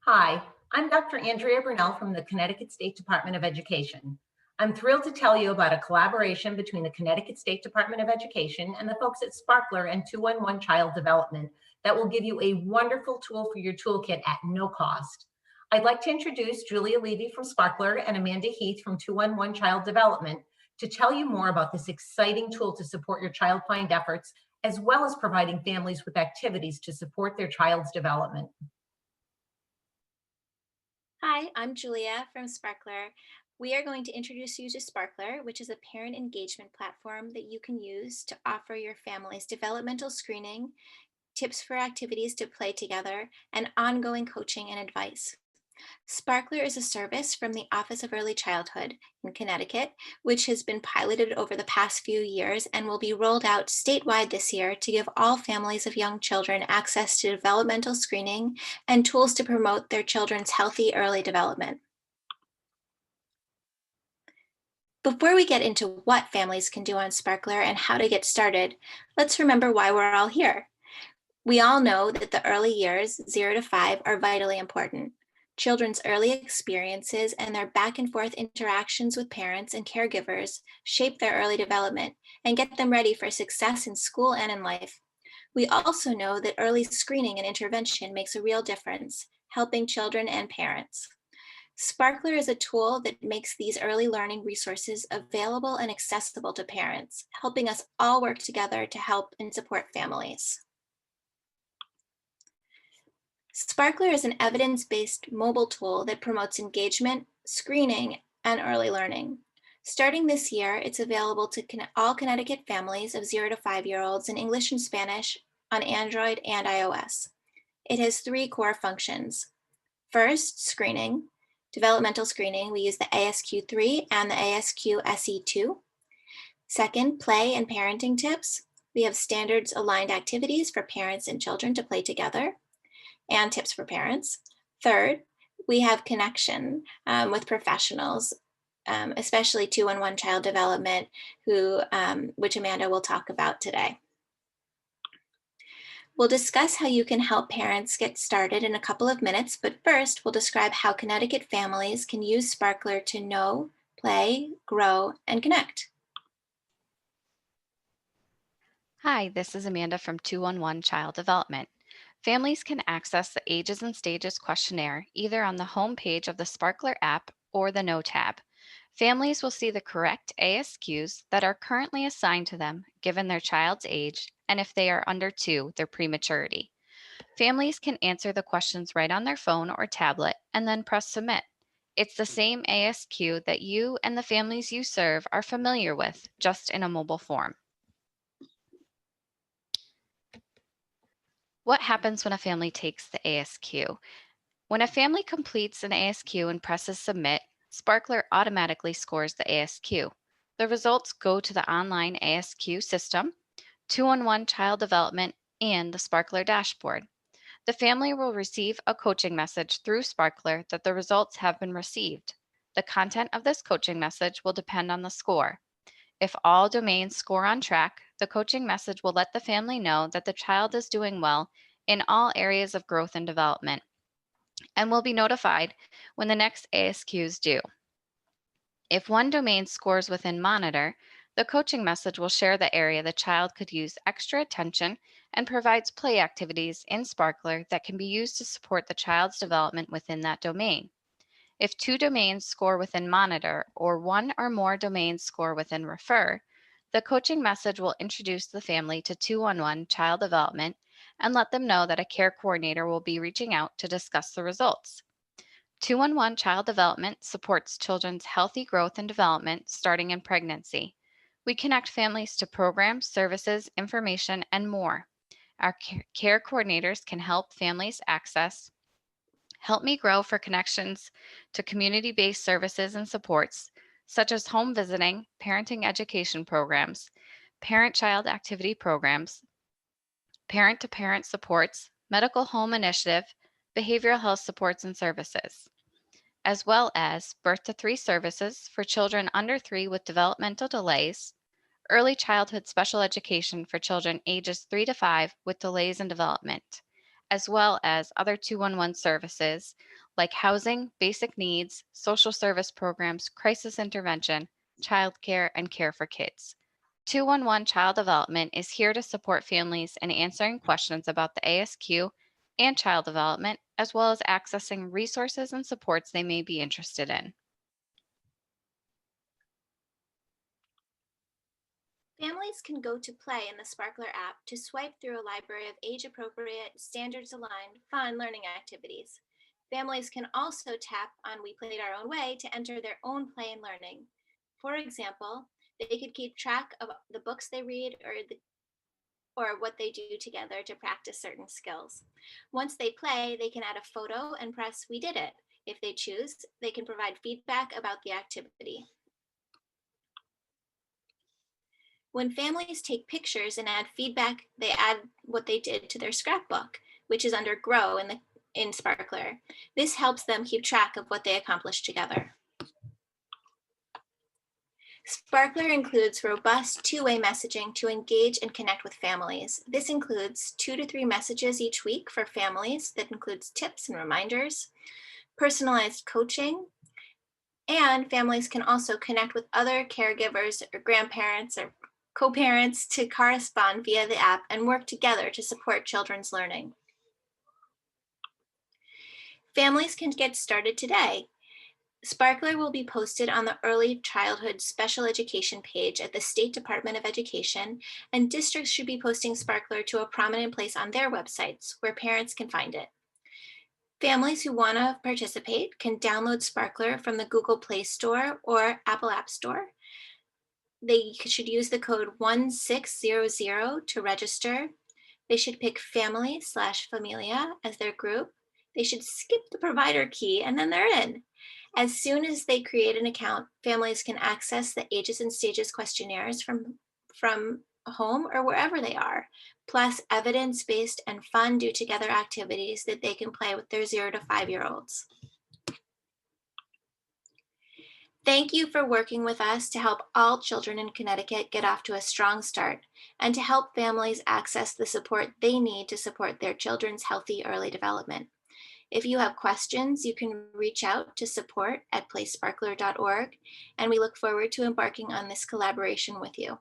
Hi, I'm Dr. Andrea Burnell from the Connecticut State Department of Education. I'm thrilled to tell you about a collaboration between the Connecticut State Department of Education and the folks at Sparkler and 211 Child Development that will give you a wonderful tool for your toolkit at no cost. I'd like to introduce Julia Levy from Sparkler and Amanda Heath from 211 Child Development to tell you more about this exciting tool to support your child find efforts, as well as providing families with activities to support their child's development. Hi, I'm Julia from Sparkler. We are going to introduce you to Sparkler, which is a parent engagement platform that you can use to offer your families developmental screening, tips for activities to play together, and ongoing coaching and advice. Sparkler is a service from the Office of Early Childhood in Connecticut, which has been piloted over the past few years and will be rolled out statewide this year to give all families of young children access to developmental screening and tools to promote their children's healthy early development. Before we get into what families can do on Sparkler and how to get started, let's remember why we're all here. We all know that the early years, 0 to 5, are vitally important. Children's early experiences and their back and forth interactions with parents and caregivers shape their early development and get them ready for success in school and in life. We also know that early screening and intervention makes a real difference, helping children and parents. Sparkler is a tool that makes these early learning resources available and accessible to parents, helping us all work together to help and support families. Sparkler is an evidence-based mobile tool that promotes engagement, screening, and early learning. Starting this year, it's available to all Connecticut families of 0 to 5-year-olds in English and Spanish on Android and iOS. It has 3 core functions. First, screening. Developmental screening, we use the ASQ3 and the ASQ SE2. Second, play and parenting tips. We have standards aligned activities for parents and children to play together and tips for parents. Third, we have connection with professionals, especially 211 Child Development, which Amanda will talk about today. We'll discuss how you can help parents get started in a couple of minutes, but first we'll describe how Connecticut families can use Sparkler to know, play, grow, and connect. Hi, this is Amanda from 211 Child Development. Families can access the Ages and Stages questionnaire either on the home page of the Sparkler app or the No tab. Families will see the correct ASQs that are currently assigned to them given their child's age and if they are under 2, their prematurity. Families can answer the questions right on their phone or tablet and then press submit. It's the same ASQ that you and the families you serve are familiar with, just in a mobile form. What happens when a family takes the ASQ? When a family completes an ASQ and presses submit, Sparkler automatically scores the ASQ. The results go to the online ASQ system, 211 Child Development, and the Sparkler dashboard. The family will receive a coaching message through Sparkler that the results have been received. The content of this coaching message will depend on the score. If all domains score on track, the coaching message will let the family know that the child is doing well in all areas of growth and development and will be notified when the next ASQ is due. If one domain scores within monitor, the coaching message will share the area the child could use extra attention and provides play activities in Sparkler that can be used to support the child's development within that domain. If 2 domains score within monitor or 1 or more domains score within refer, the coaching message will introduce the family to 211 Child Development and let them know that a care coordinator will be reaching out to discuss the results. 211 Child Development supports children's healthy growth and development starting in pregnancy. We connect families to programs, services, information, and more. Our care coordinators can help families access Help Me Grow for connections to community-based services and supports, such as home visiting, parenting education programs, parent-child activity programs, parent-to-parent supports, medical home initiative, behavioral health supports and services, as well as birth to 3 services for children under 3 with developmental delays, early childhood special education for children ages 3 to 5 with delays in development, as well as other 211 services like housing, basic needs, social service programs, crisis intervention, childcare, and care for kids. 211 Child Development is here to support families in answering questions about the ASQ and child development, as well as accessing resources and supports they may be interested in. Families can go to play in the Sparkler app to swipe through a library of age-appropriate, standards-aligned, fun learning activities. Families can also tap on We Played Our Own Way to enter their own play and learning. For example, they could keep track of the books they read or what they do together to practice certain skills. Once they play, they can add a photo and press We Did It. If they choose, they can provide feedback about the activity. When families take pictures and add feedback, they add what they did to their scrapbook, which is under Grow in Sparkler. This helps them keep track of what they accomplished together. Sparkler includes robust two-way messaging to engage and connect with families. This includes 2 to 3 messages each week for families that includes tips and reminders, personalized coaching, and families can also connect with other caregivers or grandparents or co-parents to correspond via the app and work together to support children's learning. Families can get started today. Sparkler will be posted on the Early Childhood Special Education page at the State Department of Education, and districts should be posting Sparkler to a prominent place on their websites where parents can find it. Families who want to participate can download Sparkler from the Google Play Store or Apple App Store. They should use the code 1600 to register. They should pick family/familia as their group. They should skip the provider key and then they're in. As soon as they create an account, families can access the Ages and Stages questionnaires from home or wherever they are, plus evidence-based and fun do-together activities that they can play with their 0 to 5-year-olds. Thank you for working with us to help all children in Connecticut get off to a strong start and to help families access the support they need to support their children's healthy early development. If you have questions, you can reach out to support@playsparkler.org, and we look forward to embarking on this collaboration with you.